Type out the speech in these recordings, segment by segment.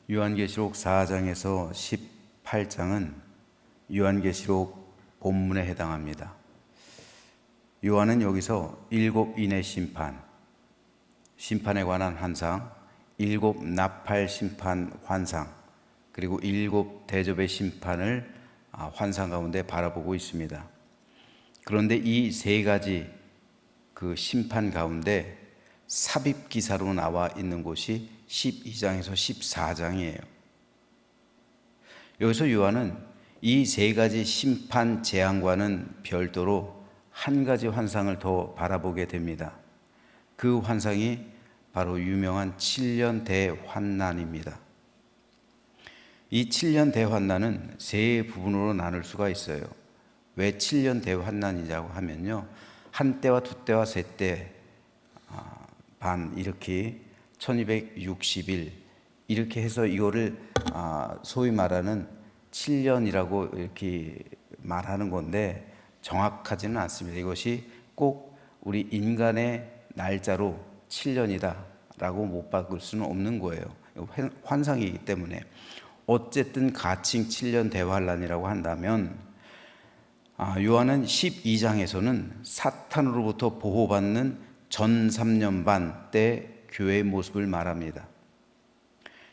요한계시록 4장에서 18장은 요한계시록 본문에 해당합니다. 요한은 여기서 일곱 인의 심판에 관한 환상, 일곱 나팔 심판 환상, 그리고 일곱 대접의 심판을 환상 가운데 바라보고 있습니다. 그런데 이 세 가지 그 심판 가운데 삽입 기사로 나와 있는 곳이 12장에서 14장이에요. 여기서 요한은 이 세 가지 심판 재앙과는 별도로 한 가지 환상을 더 바라보게 됩니다. 그 환상이 바로 유명한 7년 대환난입니다. 이 7년 대환난은 세 부분으로 나눌 수가 있어요. 왜 7년 대환난이라고 하면요, 한 때와 두 때와 세 때 반 이렇게 1260일 이렇게 해서 이거를 소위 말하는 7년이라고 이렇게 말하는 건데 정확하지는 않습니다. 이것이 꼭 우리 인간의 날짜로 7년이다 라고 못 바꿀 수는 없는 거예요. 환상이기 때문에. 어쨌든 가칭 7년 대환란이라고 한다면 요한은 12장에서는 사탄으로부터 보호받는 전 3년 반 때 교회의 모습을 말합니다.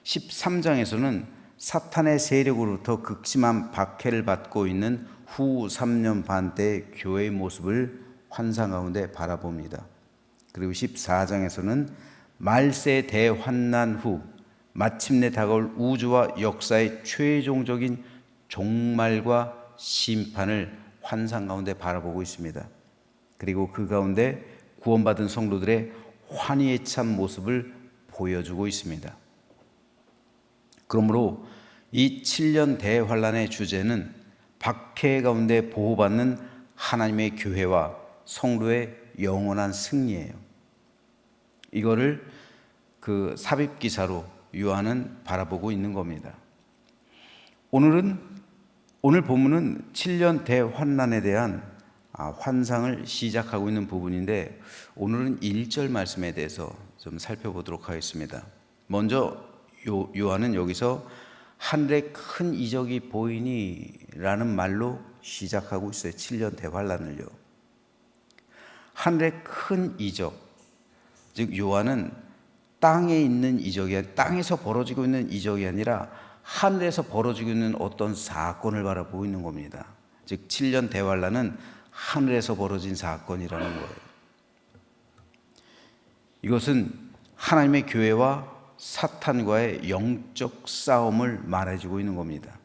13장에서는 사탄의 세력으로부터 극심한 박해를 받고 있는 후 3년 반 때 교회의 모습을 환상 가운데 바라봅니다. 그리고 14장에서는 말세 대환난 후 마침내 다가올 우주와 역사의 최종적인 종말과 심판을 환상 가운데 바라보고 있습니다. 그리고 그 가운데 구원받은 성도들의 환희에 찬 모습을 보여주고 있습니다. 그러므로 이 7년 대환란의 주제는 박해 가운데 보호받는 하나님의 교회와 성도의 영원한 승리예요. 이거를 그 삽입 기사로 요한은 바라보고 있는 겁니다. 오늘 본문은 7년 대환난에 대한 환상을 시작하고 있는 부분인데 오늘은 1절 말씀에 대해서 좀 살펴보도록 하겠습니다. 먼저 요한은 여기서 하늘에 큰 이적이 보이니 라는 말로 시작하고 있어요. 7년 대환란을요. 하늘에 큰 이적, 즉 요한은 땅에 있는 이적이 땅에서 벌어지고 있는 이적이 아니라 하늘에서 벌어지고 있는 어떤 사건을 바라보고 있는 겁니다. 즉 7년 대환란은 하늘에서 벌어진 사건이라는 거예요. 이것은 하나님의 교회와 사탄과의 영적 싸움을 말해주고 있는 겁니다.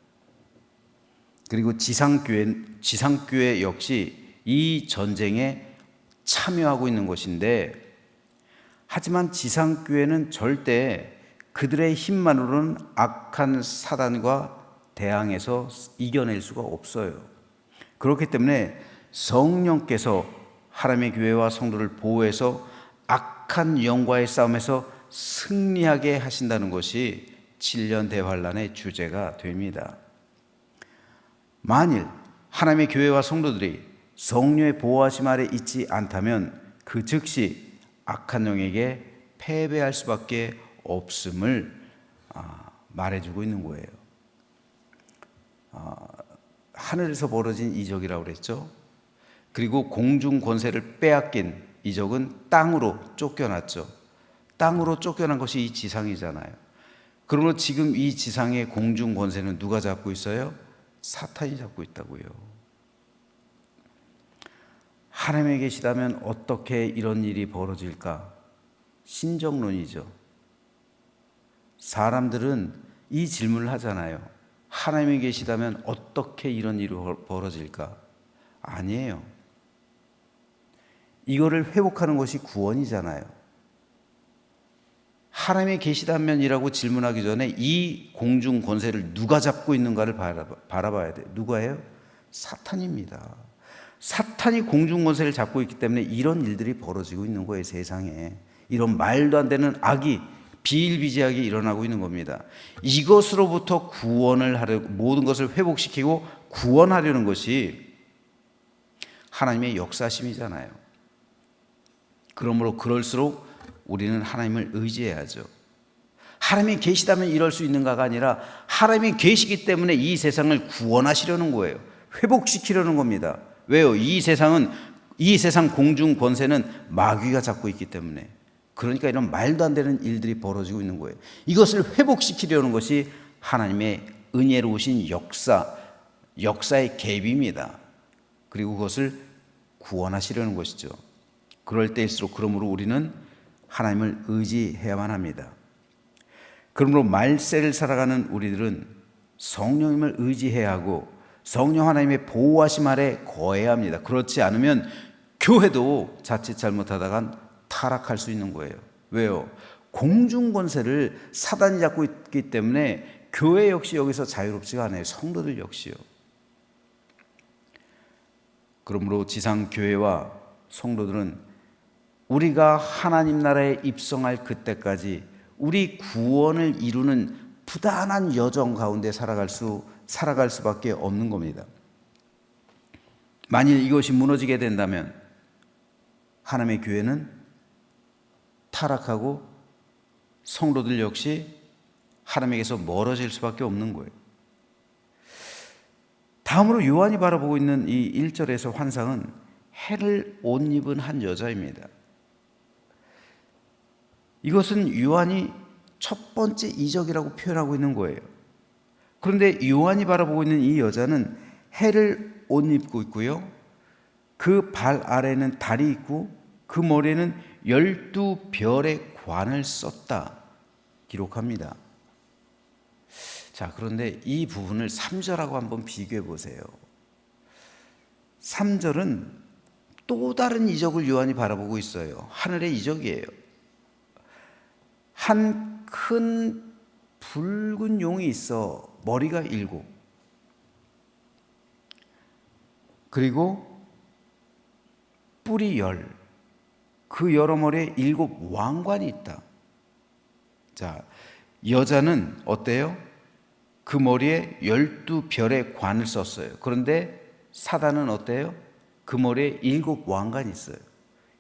그리고 지상교회 역시 이 전쟁에 참여하고 있는 것인데, 하지만 지상교회는 절대 그들의 힘만으로는 악한 사단과 대항해서 이겨낼 수가 없어요. 그렇기 때문에 성령께서 하나님의 교회와 성도를 보호해서 악한 영과의 싸움에서 승리하게 하신다는 것이 7년 대환란의 주제가 됩니다. 만일 하나님의 교회와 성도들이 성령의 보호하심 아래 있지 않다면 그 즉시 악한 영에게 패배할 수밖에 없음을 말해주고 있는 거예요. 하늘에서 벌어진 이적이라고 그랬죠. 그리고 공중 권세를 빼앗긴 이적은 땅으로 쫓겨났죠. 땅으로 쫓겨난 것이 이 지상이잖아요. 그러므로 지금 이 지상의 공중 권세는 누가 잡고 있어요? 사탄이 잡고 있다고요. 하나님에 계시다면 어떻게 이런 일이 벌어질까? 신정론이죠. 사람들은 이 질문을 하잖아요. 하나님에 계시다면 어떻게 이런 일이 벌어질까? 아니에요. 이거를 회복하는 것이 구원이잖아요. 하나님에 계시다면이라고 질문하기 전에 이 공중 권세를 누가 잡고 있는가를 바라봐야 돼요. 누가예요? 사탄입니다. 사탄이 공중 권세를 잡고 있기 때문에 이런 일들이 벌어지고 있는 거예요. 세상에 이런 말도 안 되는 악이 비일비재하게 일어나고 있는 겁니다. 이것으로부터 구원을 하려고, 모든 것을 회복시키고 구원하려는 것이 하나님의 역사심이잖아요. 그러므로 그럴수록 우리는 하나님을 의지해야죠. 하나님이 계시다면 이럴 수 있는가가 아니라 하나님이 계시기 때문에 이 세상을 구원하시려는 거예요. 회복시키려는 겁니다. 왜요? 이 세상 공중 권세는 마귀가 잡고 있기 때문에. 그러니까 이런 말도 안 되는 일들이 벌어지고 있는 거예요. 이것을 회복시키려는 것이 하나님의 은혜로우신 역사의 계획입니다. 그리고 그것을 구원하시려는 것이죠. 그럴 때일수록 그러므로 우리는 하나님을 의지해야만 합니다. 그러므로 말세를 살아가는 우리들은 성령님을 의지해야 하고 성령 하나님의 보호하심 아래 거해야 합니다. 그렇지 않으면 교회도 자칫 잘못하다간 타락할 수 있는 거예요. 왜요? 공중 권세를 사단이 잡고 있기 때문에 교회 역시 여기서 자유롭지가 않아요. 성도들 역시요. 그러므로 지상 교회와 성도들은 우리가 하나님 나라에 입성할 그때까지 우리 구원을 이루는 부단한 여정 가운데 살아갈 수밖에 없는 겁니다. 만일 이것이 무너지게 된다면 하나님의 교회는 타락하고 성도들 역시 하나님에게서 멀어질 수밖에 없는 거예요. 다음으로 요한이 바라보고 있는 이 1절에서 환상은 해를 옷 입은 한 여자입니다. 이것은 요한이 첫 번째 이적이라고 표현하고 있는 거예요. 그런데 요한이 바라보고 있는 이 여자는 해를 옷 입고 있고요. 그 발 아래는 달이 있고 그 머리에는 12별의 관을 썼다 기록합니다. 자, 그런데 이 부분을 3절하고 한번 비교해 보세요. 3절은 또 다른 이적을 요한이 바라보고 있어요. 하늘의 이적이에요. 한 큰 붉은 용이 있어 머리가 7, 그리고 뿔이 10, 그 여러 머리에 7 왕관이 있다. 자, 여자는 어때요? 그 머리에 12별의 관을 썼어요. 그런데 사단은 어때요? 그 머리에 7 왕관이 있어요.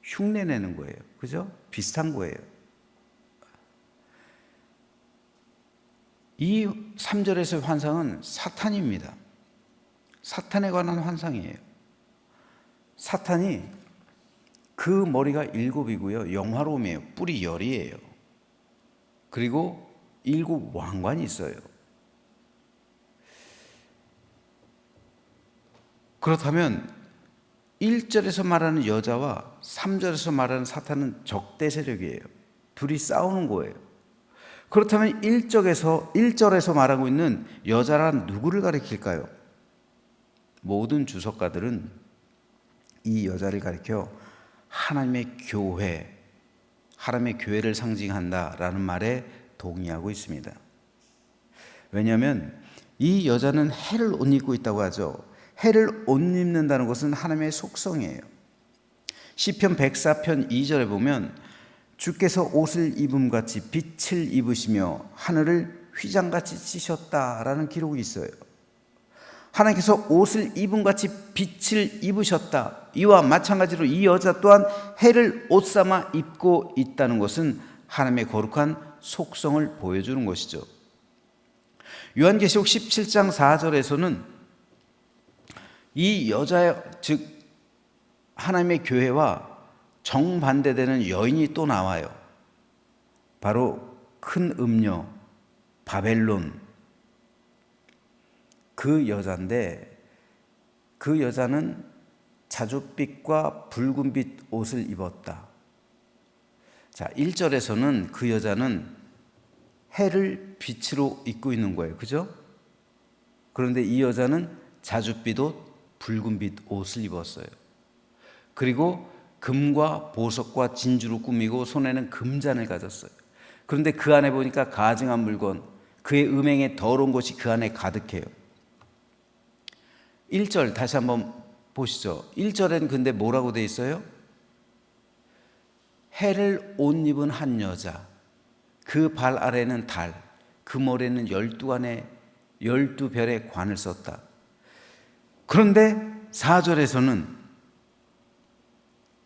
흉내내는 거예요. 그죠? 비슷한 거예요. 이 3절에서의 환상은 사탄입니다. 사탄에 관한 환상이에요. 사탄이 그 머리가 7이고요. 영화로움이에요. 뿔이 10이에요. 그리고 7 왕관이 있어요. 그렇다면 1절에서 말하는 여자와 3절에서 말하는 사탄은 적대 세력이에요. 둘이 싸우는 거예요. 그렇다면 1절에서 말하고 있는 여자란 누구를 가리킬까요? 모든 주석가들은 이 여자를 가리켜 하나님의 교회, 하나님의 교회를 상징한다라는 말에 동의하고 있습니다. 왜냐하면 이 여자는 해를 옷 입고 있다고 하죠. 해를 옷 입는다는 것은 하나님의 속성이에요. 시편 104편 2절에 보면 주께서 옷을 입음같이 빛을 입으시며 하늘을 휘장같이 찌셨다라는 기록이 있어요. 하나님께서 옷을 입음같이 빛을 입으셨다. 이와 마찬가지로 이 여자 또한 해를 옷 삼아 입고 있다는 것은 하나님의 거룩한 속성을 보여주는 것이죠. 요한계시록 17장 4절에서는 이 여자, 즉 하나님의 교회와 정반대되는 여인이 또 나와요. 바로 큰 음녀 바벨론, 그 여자인데 그 여자는 자줏빛과 붉은빛 옷을 입었다. 자, 1절에서는 그 여자는 해를 빛으로 입고 있는 거예요. 그죠? 그런데 이 여자는 자줏빛 옷, 붉은빛 옷을 입었어요. 그리고 금과 보석과 진주로 꾸미고 손에는 금잔을 가졌어요. 그런데 그 안에 보니까 가증한 물건, 그의 음행에 더러운 것이 그 안에 가득해요. 1절 다시 한번 보시죠. 1절엔 근데 뭐라고 돼 있어요? 해를 옷 입은 한 여자, 그 발 아래는 달, 그 머리에는 12별의 관을 썼다. 그런데 4절에서는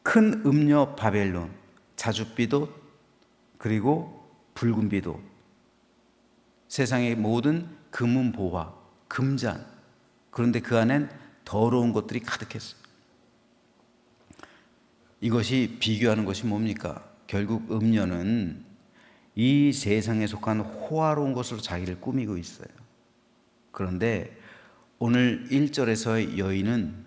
큰 음녀 바벨론, 자줏빛 옷, 그리고 붉은빛 옷, 세상의 모든 금은보화, 금잔. 그런데 그 안엔 더러운 것들이 가득했어요. 이것이 비교하는 것이 뭡니까? 결국 음녀는 이 세상에 속한 호화로운 것으로 자기를 꾸미고 있어요. 그런데 오늘 1절에서의 여인은,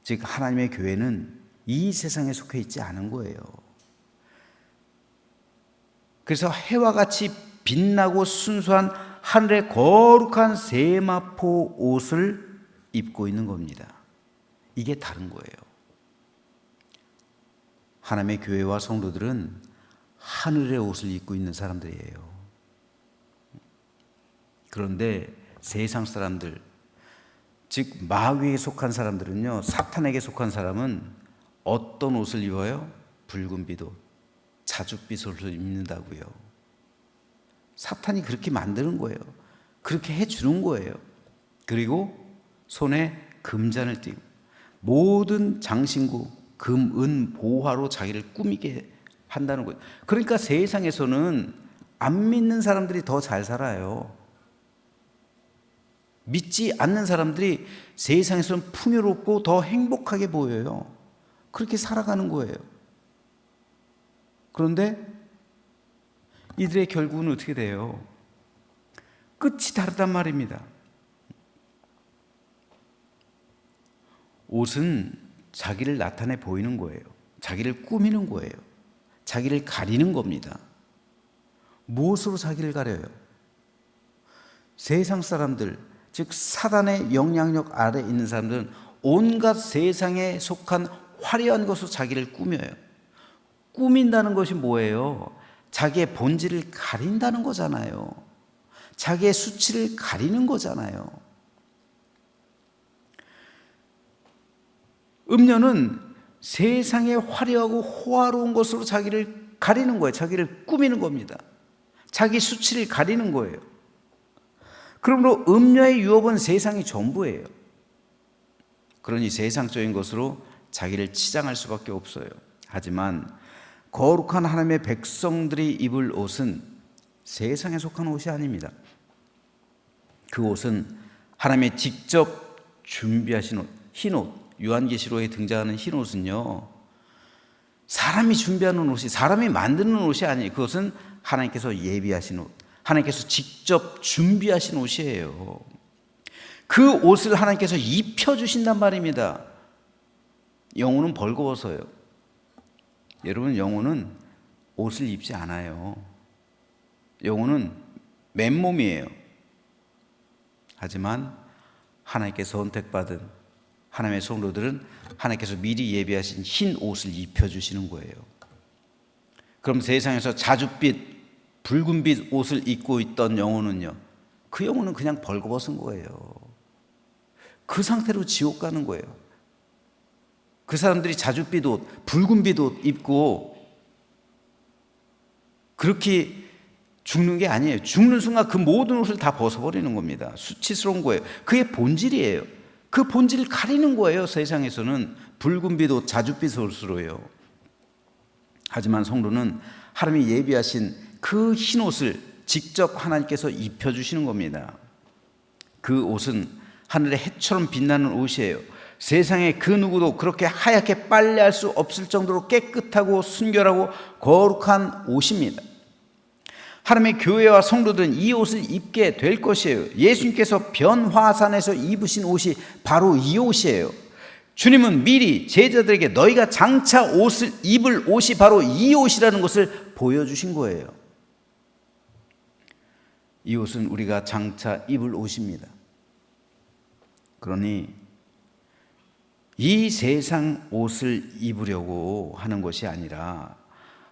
즉 하나님의 교회는 이 세상에 속해 있지 않은 거예요. 그래서 해와 같이 빛나고 순수한 하늘의 거룩한 세마포 옷을 입고 있는 겁니다. 이게 다른 거예요. 하나님의 교회와 성도들은 하늘의 옷을 입고 있는 사람들이에요. 그런데 세상 사람들, 즉 마귀에 속한 사람들은요, 사탄에게 속한 사람은 어떤 옷을 입어요? 붉은빛 옷, 자줏빛 옷을 입는다고요. 사탄이 그렇게 만드는 거예요. 그렇게 해주는 거예요. 그리고 손에 금잔을 띠고 모든 장신구, 금, 은, 보화로 자기를 꾸미게 한다는 거예요. 그러니까 세상에서는 안 믿는 사람들이 더 잘 살아요. 믿지 않는 사람들이 세상에서는 풍요롭고 더 행복하게 보여요. 그렇게 살아가는 거예요. 그런데 이들의 결국은 어떻게 돼요? 끝이 다르단 말입니다. 옷은 자기를 나타내 보이는 거예요. 자기를 꾸미는 거예요. 자기를 가리는 겁니다. 무엇으로 자기를 가려요? 세상 사람들, 즉 사단의 영향력 아래 있는 사람들은 온갖 세상에 속한 화려한 것으로 자기를 꾸며요. 꾸민다는 것이 뭐예요? 자기의 본질을 가린다는 거잖아요. 자기의 수치를 가리는 거잖아요. 음녀는 세상에 화려하고 호화로운 것으로 자기를 가리는 거예요. 자기를 꾸미는 겁니다. 자기 수치를 가리는 거예요. 그러므로 음녀의 유업은 세상이 전부예요. 그러니 세상적인 것으로 자기를 치장할 수밖에 없어요. 하지만 거룩한 하나님의 백성들이 입을 옷은 세상에 속한 옷이 아닙니다. 그 옷은 하나님의 직접 준비하신 옷, 흰 옷, 요한계시록에 등장하는 흰 옷은요, 사람이 준비하는 옷이, 사람이 만드는 옷이 아니에요. 그것은 하나님께서 예비하신 옷, 하나님께서 직접 준비하신 옷이에요. 그 옷을 하나님께서 입혀주신단 말입니다. 영혼은 벌거워서요. 여러분, 영혼은 옷을 입지 않아요. 영혼은 맨몸이에요. 하지만 하나님께 선택받은 하나님의 성도들은 하나님께서 미리 예비하신 흰 옷을 입혀주시는 거예요. 그럼 세상에서 자줏빛, 붉은빛 옷을 입고 있던 영혼은요, 그 영혼은 그냥 벌거벗은 거예요. 그 상태로 지옥 가는 거예요. 그 사람들이 자줏빛 옷, 붉은빛 옷 입고 그렇게 죽는 게 아니에요. 죽는 순간 그 모든 옷을 다 벗어버리는 겁니다. 수치스러운 거예요. 그게 본질이에요. 그 본질을 가리는 거예요. 세상에서는 붉은빛 옷, 자줏빛 옷으로요. 하지만 성도는 하나님이 예비하신 그 흰 옷을 직접 하나님께서 입혀주시는 겁니다. 그 옷은 하늘의 해처럼 빛나는 옷이에요. 세상에 그 누구도 그렇게 하얗게 빨래할 수 없을 정도로 깨끗하고 순결하고 거룩한 옷입니다. 하나님의 교회와 성도들은 이 옷을 입게 될 것이에요. 예수님께서 변화산에서 입으신 옷이 바로 이 옷이에요. 주님은 미리 제자들에게 너희가 장차 옷을 입을 옷이 바로 이 옷이라는 것을 보여주신 거예요. 이 옷은 우리가 장차 입을 옷입니다. 그러니 이 세상 옷을 입으려고 하는 것이 아니라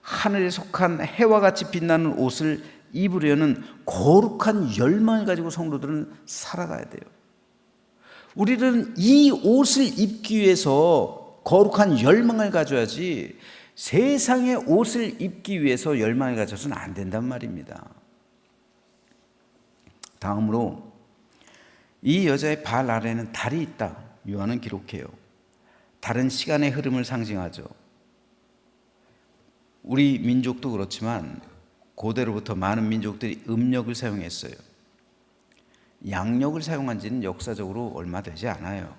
하늘에 속한 해와 같이 빛나는 옷을 입으려는 거룩한 열망을 가지고 성도들은 살아가야 돼요. 우리는 이 옷을 입기 위해서 거룩한 열망을 가져야지 세상의 옷을 입기 위해서 열망을 가져서는 안 된단 말입니다. 다음으로 이 여자의 발 아래는 달이 있다. 요한은 기록해요. 다른 시간의 흐름을 상징하죠. 우리 민족도 그렇지만 고대로부터 많은 민족들이 음력을 사용했어요. 양력을 사용한 지는 역사적으로 얼마 되지 않아요.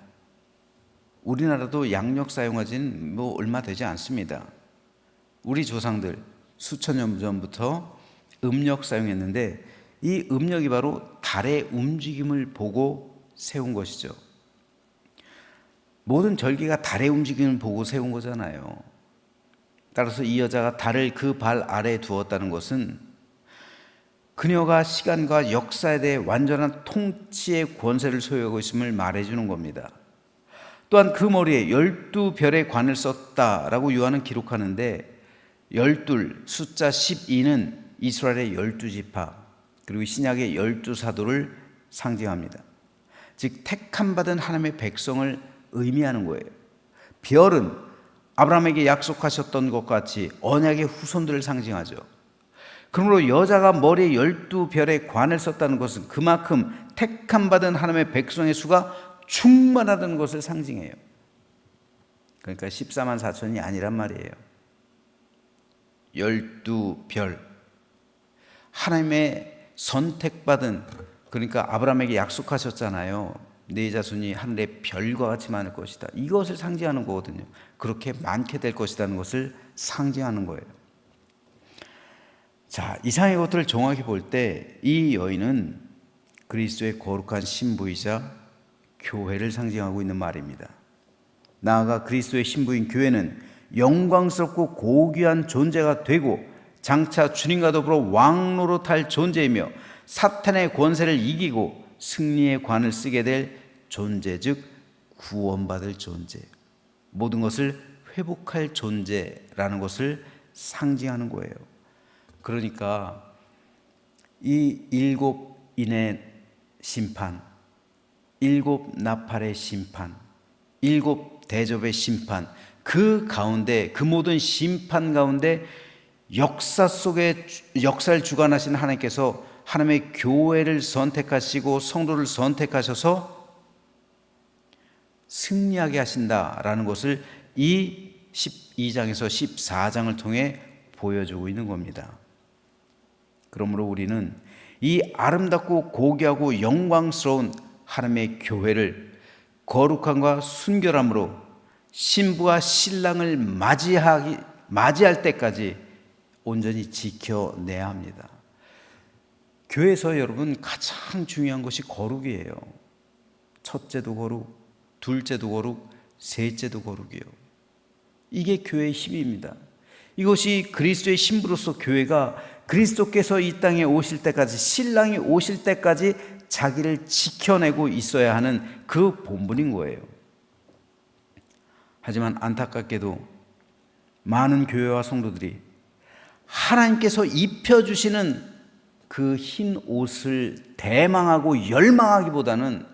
우리나라도 양력 사용한 지는 얼마 되지 않습니다. 우리 조상들 수천 년 전부터 음력 사용했는데 이 음력이 바로 달의 움직임을 보고 세운 것이죠. 모든 절기가 달의 움직임을 보고 세운 거잖아요. 따라서 이 여자가 달을 그 발 아래에 두었다는 것은 그녀가 시간과 역사에 대해 완전한 통치의 권세를 소유하고 있음을 말해주는 겁니다. 또한 그 머리에 12별의 관을 썼다라고 요한은 기록하는데 12, 숫자 12는 이스라엘의 12지파 그리고 신약의 12사도를 상징합니다. 즉 택함 받은 하나님의 백성을 의미하는 거예요. 별은 아브라함에게 약속하셨던 것 같이 언약의 후손들을 상징하죠. 그러므로 여자가 머리에 12별의 관을 썼다는 것은 그만큼 택함 받은 하나님의 백성의 수가 충만하다는 것을 상징해요. 그러니까 14만 4천이 아니란 말이에요. 12별 하나님의 선택받은, 그러니까 아브라함에게 약속하셨잖아요. 네 자손이 하늘의 별과 같이 많을 것이다. 이것을 상징하는 거거든요. 그렇게 많게 될 것이라는 것을 상징하는 거예요. 자, 이상의 것들을 정확히 볼 때 이 여인은 그리스도의 거룩한 신부이자 교회를 상징하고 있는 말입니다. 나아가 그리스도의 신부인 교회는 영광스럽고 고귀한 존재가 되고 장차 주님과 더불어 왕노릇할 존재이며 사탄의 권세를 이기고 승리의 관을 쓰게 될 존재, 즉 구원받을 존재, 모든 것을 회복할 존재라는 것을 상징하는 거예요. 그러니까 이 7인의 심판, 7 나팔의 심판, 7 대접의 심판, 그 가운데, 그 모든 심판 가운데 역사 속에 역사를 주관하신 하나님께서 하나님의 교회를 선택하시고 성도를 선택하셔서 승리하게 하신다라는 것을 이 12장에서 14장을 통해 보여주고 있는 겁니다. 그러므로 우리는 이 아름답고 고귀하고 영광스러운 하나님의 교회를 거룩함과 순결함으로 신부와 신랑을 맞이할 때까지 온전히 지켜내야 합니다. 교회에서 여러분 가장 중요한 것이 거룩이에요. 첫째도 거룩, 둘째도 거룩, 셋째도 거룩이에요. 이게 교회의 힘입니다. 이것이 그리스도의 신부로서 교회가 그리스도께서 이 땅에 오실 때까지, 신랑이 오실 때까지 자기를 지켜내고 있어야 하는 그 본분인 거예요. 하지만 안타깝게도 많은 교회와 성도들이 하나님께서 입혀주시는 그 흰 옷을 대망하고 열망하기보다는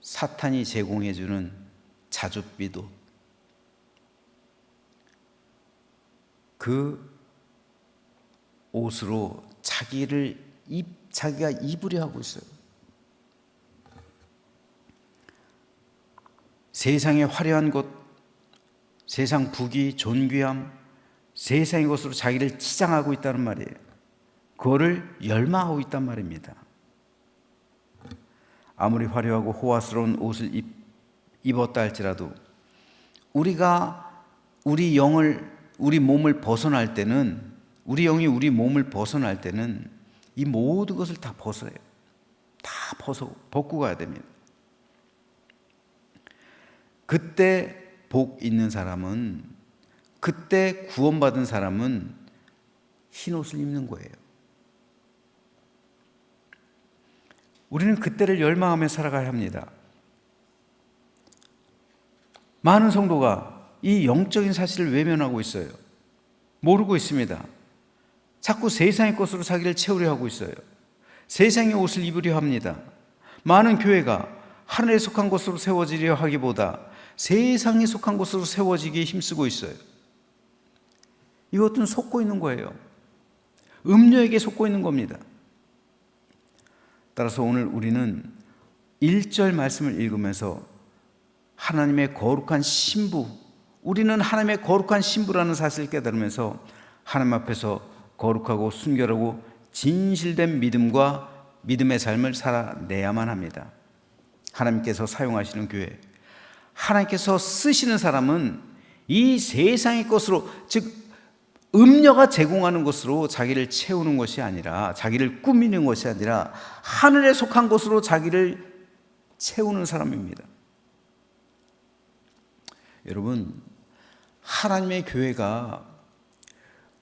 사탄이 제공해주는 자줏빛, 그 옷으로 자기가 입으려 하고 있어요. 세상의 화려한 것, 세상 부귀, 존귀함, 세상의 것으로 자기를 치장하고 있다는 말이에요. 그거를 열망하고 있단 말입니다. 아무리 화려하고 호화스러운 옷을 입었다 할지라도 우리가 우리 몸을 벗어날 때는, 우리 영이 우리 몸을 벗어날 때는 이 모든 것을 다 벗어요. 다 벗고 가야 됩니다. 그때 복 있는 사람은, 그때 구원받은 사람은 흰 옷을 입는 거예요. 우리는 그때를 열망하며 살아가야 합니다. 많은 성도가 이 영적인 사실을 외면하고 있어요. 모르고 있습니다. 자꾸 세상의 것으로 자기를 채우려 하고 있어요. 세상의 옷을 입으려 합니다. 많은 교회가 하늘에 속한 것으로 세워지려 하기보다 세상에 속한 것으로 세워지기에 힘쓰고 있어요. 이것은 속고 있는 거예요. 음료에게 속고 있는 겁니다. 따라서 오늘 우리는 1절 말씀을 읽으면서 하나님의 거룩한 신부, 우리는 하나님의 거룩한 신부라는 사실을 깨달으면서 하나님 앞에서 거룩하고 순결하고 진실된 믿음과 믿음의 삶을 살아내야만 합니다. 하나님께서 사용하시는 교회, 하나님께서 쓰시는 사람은 이 세상의 것으로, 즉 음녀가 제공하는 것으로 자기를 채우는 것이 아니라, 자기를 꾸미는 것이 아니라 하늘에 속한 것으로 자기를 채우는 사람입니다. 여러분, 하나님의 교회가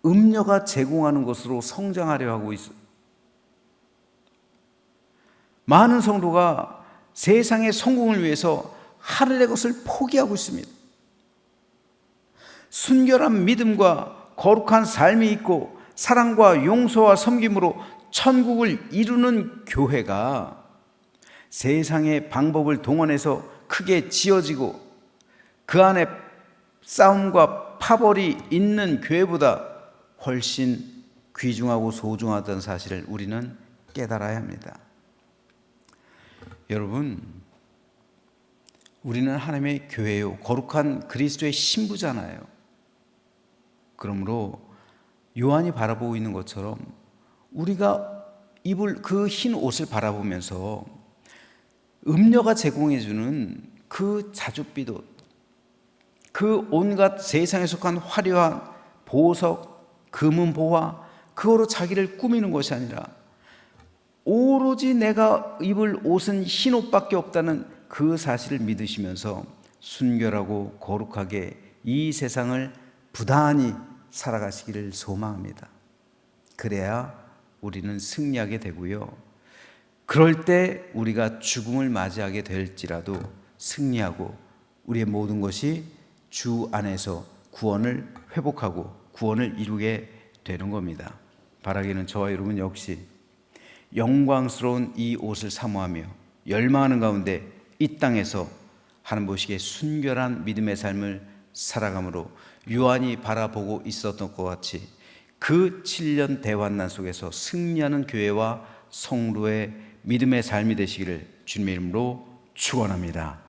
음녀가 제공하는 것으로 성장하려 하고 있어요. 많은 성도가 세상의 성공을 위해서 하늘의 것을 포기하고 있습니다. 순결한 믿음과 거룩한 삶이 있고 사랑과 용서와 섬김으로 천국을 이루는 교회가 세상의 방법을 동원해서 크게 지어지고 그 안에 싸움과 파벌이 있는 교회보다 훨씬 귀중하고 소중하다는 사실을 우리는 깨달아야 합니다. 여러분, 우리는 하나님의 교회요, 거룩한 그리스도의 신부잖아요. 그러므로 요한이 바라보고 있는 것처럼 우리가 입을 그 흰 옷을 바라보면서 음녀가 제공해주는 그 자줏빛, 그 온갖 세상에 속한 화려한 보석, 금은보화, 그거로 자기를 꾸미는 것이 아니라 오로지 내가 입을 옷은 흰 옷밖에 없다는 그 사실을 믿으시면서 순결하고 거룩하게 이 세상을 부단히 살아가시기를 소망합니다. 그래야 우리는 승리하게 되고요, 그럴 때 우리가 죽음을 맞이하게 될지라도 승리하고 우리의 모든 것이 주 안에서 구원을 회복하고 구원을 이루게 되는 겁니다. 바라기는 저와 여러분 역시 영광스러운 이 옷을 사모하며 열망하는 가운데 이 땅에서 하나님 보시기에 순결한 믿음의 삶을 살아감으로 요한이 바라보고 있었던 것 같이 그 7년 대환난 속에서 승리하는 교회와 성도의 믿음의 삶이 되시기를 주님의 이름으로 축원합니다.